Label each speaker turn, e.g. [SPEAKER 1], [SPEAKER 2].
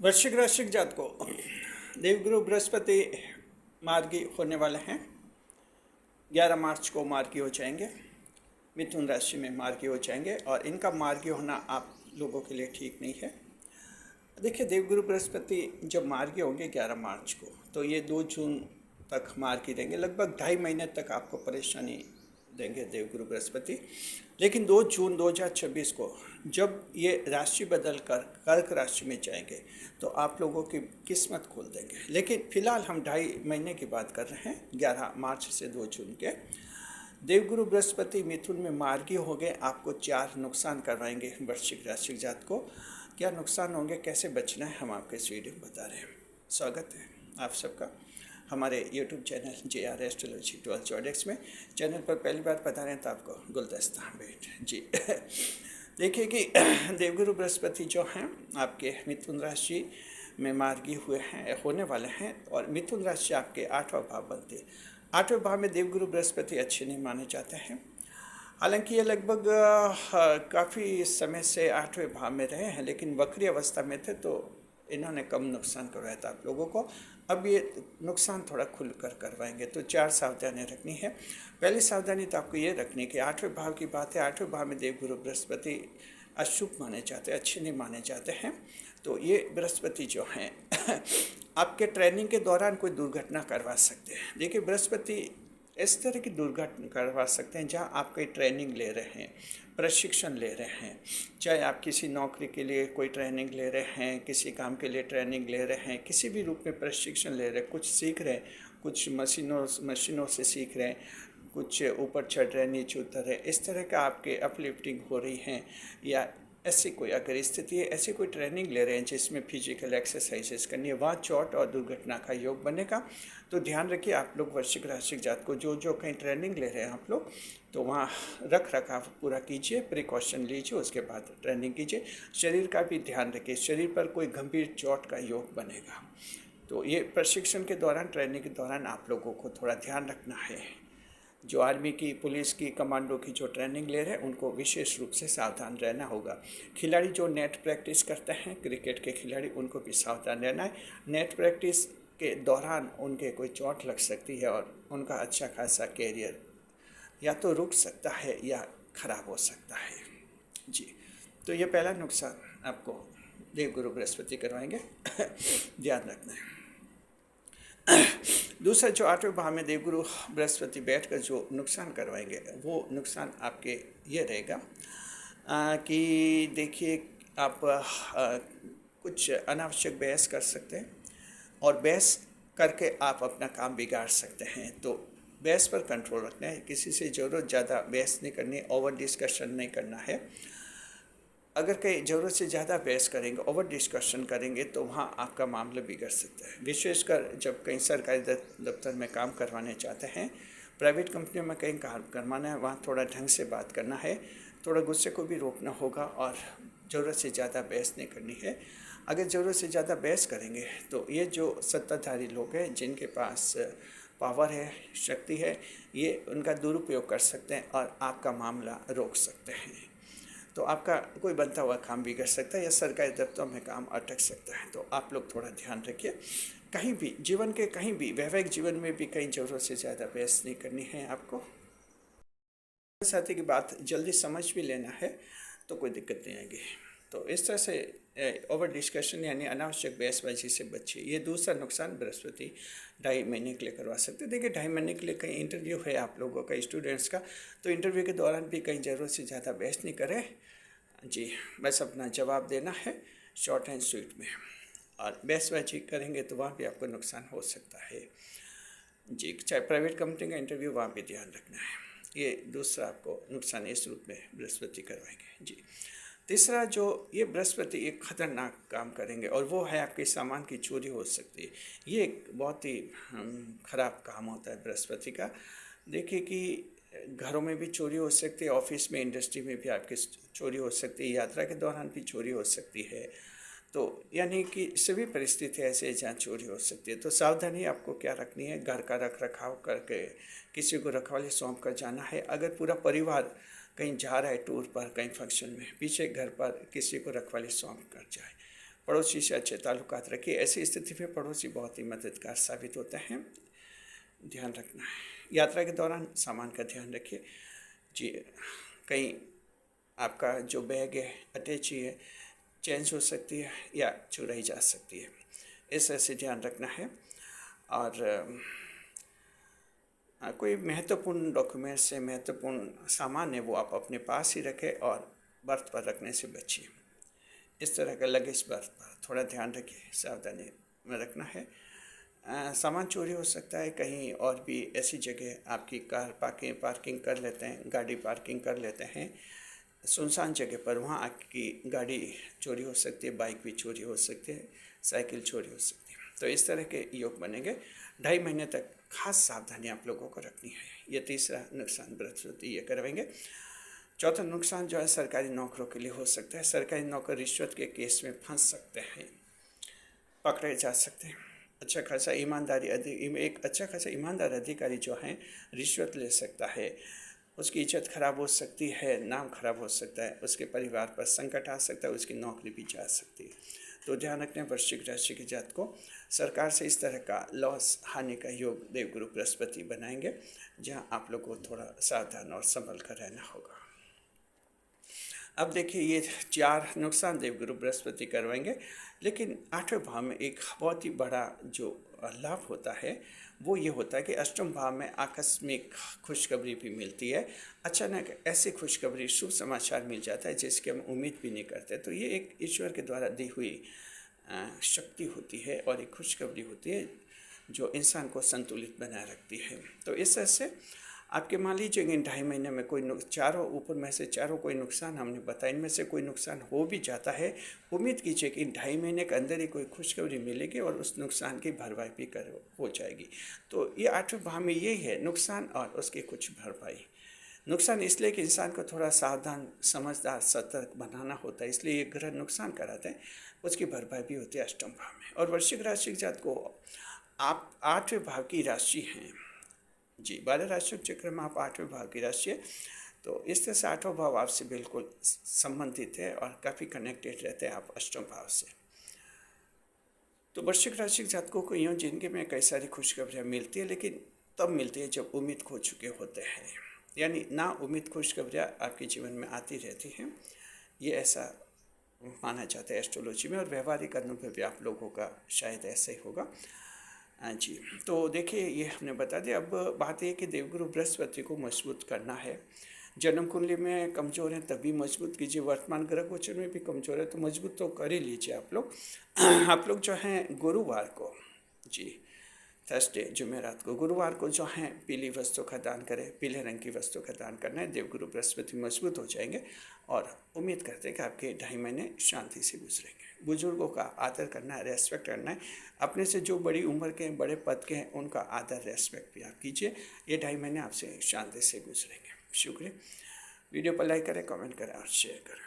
[SPEAKER 1] वृश्चिक राशि जात को देवगुरु बृहस्पति मार्गी होने वाले हैं। 11 मार्च को मार्गी हो जाएंगे, मिथुन राशि में मार्गी हो जाएंगे और इनका मार्गी होना आप लोगों के लिए ठीक नहीं है। देखिए, देवगुरु बृहस्पति जब मार्गी होंगे 11 मार्च को, तो ये 2 जून तक मार्गी देंगे। लगभग 2.5 महीने तक आपको परेशानी देंगे देवगुरु बृहस्पति। लेकिन 2 जून 2026 को जब ये राशि बदल कर कर्क राशि में जाएंगे तो आप लोगों की किस्मत खोल देंगे। लेकिन फिलहाल हम 2.5 महीने की बात कर रहे हैं, 11 मार्च से 2 जून के। देवगुरु बृहस्पति मिथुन में मार्गी हो गए, आपको 4 नुकसान करवाएंगे वृश्चिक राशि जात को। क्या नुकसान होंगे, कैसे बचना है, हम आपके इस वीडियो में बता रहे हैं। स्वागत है आप सबका हमारे YouTube चैनल JR एस्ट्रोलॉजी 12 जॉडेक्स में। चैनल पर पहली बार बता रहे हैं तो आपको गुलदस्ता भेंट जी। देखिए कि देवगुरु बृहस्पति जो हैं आपके मिथुन राशि में मार्गी हुए हैं, होने वाले हैं। और मिथुन राशि आपके 8वां भाव बनते हैं। 8वें भाव में देवगुरु बृहस्पति अच्छे नहीं माने जाते हैं। हालांकि ये लगभग काफ़ी समय से 8वें भाव में रहे हैं, लेकिन वक्री अवस्था में थे तो इन्होंने कम नुकसान करवाया था आप लोगों को। अब ये नुकसान थोड़ा खुल कर करवाएंगे, तो 4 सावधानियाँ रखनी है। पहली सावधानी तो आपको ये रखनी है कि 8वें भाव की बात है। 8वें भाव में देवगुरु बृहस्पति अशुभ माने जाते हैं, अच्छे नहीं माने जाते हैं। तो ये बृहस्पति जो हैं आपके ट्रेनिंग के दौरान कोई दुर्घटना करवा सकते हैं। देखिए, बृहस्पति इस तरह की दुर्घटना करवा सकते हैं जहां आप कोई ट्रेनिंग ले रहे हैं, प्रशिक्षण ले रहे हैं। चाहे आप किसी नौकरी के लिए कोई ट्रेनिंग ले रहे हैं, किसी काम के लिए ट्रेनिंग ले रहे हैं, किसी भी रूप में प्रशिक्षण ले रहे हैं, कुछ सीख रहे हैं, कुछ मशीनों से सीख रहे हैं, कुछ ऊपर चढ़ रहे हैं, नीचे उतर रहे हैं, इस तरह का आपके अपलिफ्टिंग हो रही हैं। या ऐसी कोई अगर स्थिति है, ऐसी कोई ट्रेनिंग ले रहे हैं जिसमें फिजिकल एक्सरसाइजेस करनी है, वहाँ चोट और दुर्घटना का योग बनेगा। तो ध्यान रखिए आप लोग वृश्चिक राशि जात को, जो कहीं ट्रेनिंग ले रहे हैं आप लोग, तो वहाँ रख रखाव पूरा कीजिए, प्रिकॉशन लीजिए, उसके बाद ट्रेनिंग कीजिए। शरीर का भी ध्यान रखिए, शरीर पर कोई गंभीर चोट का योग बनेगा। तो ये प्रशिक्षण के दौरान, ट्रेनिंग के दौरान आप लोगों को थोड़ा ध्यान रखना है। जो आर्मी की, पुलिस की, कमांडो की जो ट्रेनिंग ले रहे हैं उनको विशेष रूप से सावधान रहना होगा। खिलाड़ी जो नेट प्रैक्टिस करते हैं, क्रिकेट के खिलाड़ी, उनको भी सावधान रहना है। नेट प्रैक्टिस के दौरान उनके कोई चोट लग सकती है और उनका अच्छा खासा कैरियर या तो रुक सकता है या खराब हो सकता है जी। तो ये पहला नुकसान आपको देवगुरु बृहस्पति करवाएंगे, ध्यान रखना है। दूसरा, जो 8वें भाव में देवगुरु बृहस्पति बैठकर जो नुकसान करवाएंगे, वो नुकसान आपके ये रहेगा कि देखिए, आप कुछ अनावश्यक बहस कर सकते हैं और बहस करके आप अपना काम बिगाड़ सकते हैं। तो बहस पर कंट्रोल रखना है, किसी से ज़रूरत ज़्यादा बहस नहीं करनी, ओवर डिस्कशन नहीं करना है। अगर कहीं ज़रूरत से ज़्यादा बहस करेंगे, ओवर डिस्कशन करेंगे, तो वहाँ आपका मामला बिगड़ सकता है। विशेषकर जब कहीं सरकारी दफ्तर में काम करवाने चाहते हैं, प्राइवेट कंपनियों में कहीं काम करवाना है, वहाँ थोड़ा ढंग से बात करना है, थोड़ा गुस्से को भी रोकना होगा और ज़रूरत से ज़्यादा बहस नहीं करनी है। अगर ज़रूरत से ज़्यादा बहस करेंगे तो ये जो सत्ताधारी लोग हैं, जिनके पास पावर है, शक्ति है, ये उनका दुरुपयोग कर सकते हैं और आपका मामला रोक सकते हैं। तो आपका कोई बनता हुआ काम बिगड़ सकता है या सरकारी दफ्तरों में काम अटक सकता है। तो आप लोग थोड़ा ध्यान रखिए। कहीं भी जीवन के, कहीं भी वैवाहिक जीवन में भी कहीं ज़रूरत से ज़्यादा बहस नहीं करनी है आपको। साथी की बात जल्दी समझ भी लेना है तो कोई दिक्कत नहीं आएगी। तो इस तरह से ओवर डिस्कशन यानी अनावश्यक बहसबाजी से बचिए। ये दूसरा नुकसान बृहस्पति 2.5 महीने के लिए करवा सकते हैं। देखिए, 2.5 महीने के लिए कहीं इंटरव्यू है आप लोगों का, स्टूडेंट्स का, तो इंटरव्यू के दौरान भी कहीं ज़रूरत से ज़्यादा बहस नहीं करें जी। बस अपना जवाब देना है शॉर्ट एंड स्वीट में, और बहसबाजी करेंगे तो वहाँ भी आपको नुकसान हो सकता है जी। चाहे प्राइवेट कंपनी का इंटरव्यू, वहाँ भी ध्यान रखना है। ये दूसरा आपको नुकसान इस रूप में बृहस्पति करवाएंगे जी। तीसरा, जो ये बृहस्पति एक खतरनाक काम करेंगे और वो है आपके सामान की चोरी हो सकती है। ये एक बहुत ही खराब काम होता है बृहस्पति का। देखिए कि घरों में भी चोरी हो सकती है, ऑफिस में, इंडस्ट्री में भी आपकी चोरी हो सकती है, यात्रा के दौरान भी चोरी हो सकती है। तो यानी कि सभी परिस्थिति ऐसे जहाँ चोरी हो सकती है। तो सावधानी आपको क्या रखनी है, घर का रख रखाव करके किसी को रखवाली सौंप कर जाना है। अगर पूरा परिवार कहीं जा रहा है टूर पर, कहीं फंक्शन में, पीछे घर पर किसी को रखवाली सौंप कर जाए। पड़ोसी से अच्छे ताल्लुकात रखिए। ऐसी स्थिति में पड़ोसी बहुत ही मददगार साबित होते हैं, ध्यान रखना है। यात्रा के दौरान सामान का ध्यान रखिए जी। कहीं आपका जो बैग है, अटैची है, चेंज हो सकती है या चुराई जा सकती है, इस तरह से ध्यान रखना है। और कोई महत्वपूर्ण डॉक्यूमेंट्स है, महत्वपूर्ण सामान है, वो आप अपने पास ही रखें और बर्थ पर रखने से बचिए। इस तरह का लगेज बर्थ पर थोड़ा ध्यान रखिए, सावधानी में रखना है। सामान चोरी हो सकता है कहीं और भी। ऐसी जगह आपकी कार पार्किंग कर लेते हैं, गाड़ी पार्किंग कर लेते हैं सुनसान जगह पर, वहाँ आपकी गाड़ी चोरी हो सकती है, बाइक भी चोरी हो सकती है, साइकिल चोरी हो सकती है। तो इस तरह के योग बनेंगे। 2.5 महीने तक खास सावधानी आप लोगों को रखनी है। ये तीसरा नुकसान बृहस्पति ये करवाएंगे। चौथा नुकसान जो है सरकारी नौकरों के लिए हो सकता है। सरकारी नौकर रिश्वत के केस में फंस सकते हैं, पकड़े जा सकते हैं। एक अच्छा खासा ईमानदार अधिकारी जो है रिश्वत ले सकता है, उसकी इज्जत खराब हो सकती है, नाम खराब हो सकता है, उसके परिवार पर संकट आ सकता है, उसकी नौकरी भी जा सकती है। तो ध्यान रखने वृश्चिक राशि के जात को सरकार से इस तरह का लॉस, हानि का योग देवगुरु बृहस्पति बनाएंगे, जहां आप लोग को थोड़ा सावधान और संभल कर रहना होगा। अब देखिए, ये 4 नुकसान देवगुरु बृहस्पति करवाएंगे, लेकिन 8वें भाव में एक बहुत ही बड़ा जो लाभ होता है वो ये होता है कि अष्टम भाव में आकस्मिक खुशखबरी भी मिलती है। अचानक ऐसी खुशखबरी, शुभ समाचार मिल जाता है जिसकी हम उम्मीद भी नहीं करते। तो ये एक ईश्वर के द्वारा दी हुई शक्ति होती है और एक खुशखबरी होती है जो इंसान को संतुलित बनाए रखती है। तो इस तरह से आपके मान लीजिए इन 2.5 महीने में कोई चारों ऊपर में से चारों कोई नुकसान हमने बताया, इनमें से कोई नुकसान हो भी जाता है, उम्मीद कीजिए कि इन 2.5 महीने के अंदर ही कोई खुशखबरी मिलेगी और उस नुकसान की भरपाई भी हो जाएगी। तो ये 8वें भाव में यही है, नुकसान और उसकी कुछ भरपाई। नुकसान इसलिए कि इंसान को थोड़ा सावधान, समझदार, सतर्क बनाना होता है, इसलिए ये ग्रह नुकसान कराते हैं, उसकी भरपाई भी होती है अष्टम भाव में। और वृश्चिक राशि के जात को आप 8वें भाव की राशि हैं जी। 12 राशियों के चक्र में आप 8वें भाव की राशि है, तो इस तरह से 8वां भाव आपसे बिल्कुल संबंधित है और काफ़ी कनेक्टेड रहते हैं आप अष्टम भाव से। तो वृश्चिक राशि के जातकों को यूँ जिंदगी में कई सारी खुशखबरियाँ मिलती है, लेकिन तब मिलती है जब उम्मीद खो चुके होते हैं, यानी ना उम्मीद खुशखबरियाँ आपके जीवन में आती रहती हैं। ये ऐसा माना जाता है एस्ट्रोलॉजी में, और व्यवहारिक अनुभव भी आप लोगों का शायद ऐसा ही होगा जी। तो देखिए, ये हमने बता दिया। अब बात ये कि देवगुरु बृहस्पति को मजबूत करना है। जन्म कुंडली में कमज़ोर हैं तभी मजबूत कीजिए, वर्तमान ग्रह गोचर में भी कमज़ोर है तो मजबूत तो कर ही लीजिए आप लोग। आप लोग जो हैं गुरुवार को जी, थर्सडे जुमेरात को, गुरुवार को जो हैं पीली वस्तु का दान करें, पीले रंग की वस्तु का दान करना है। देवगुरु बृहस्पति मजबूत हो जाएंगे और उम्मीद करते हैं कि आपके 2.5 महीने शांति से गुजरेंगे। बुजुर्गों का आदर करना है, रेस्पेक्ट करना है। अपने से जो बड़ी उम्र के हैं, बड़े पद के हैं, उनका आदर रेस्पेक्ट भी आप कीजिए। ये 2.5 महीने आपसे शांति से गुजरेंगे। शुक्रिया। वीडियो पर लाइक करें, कमेंट करें और शेयर करें।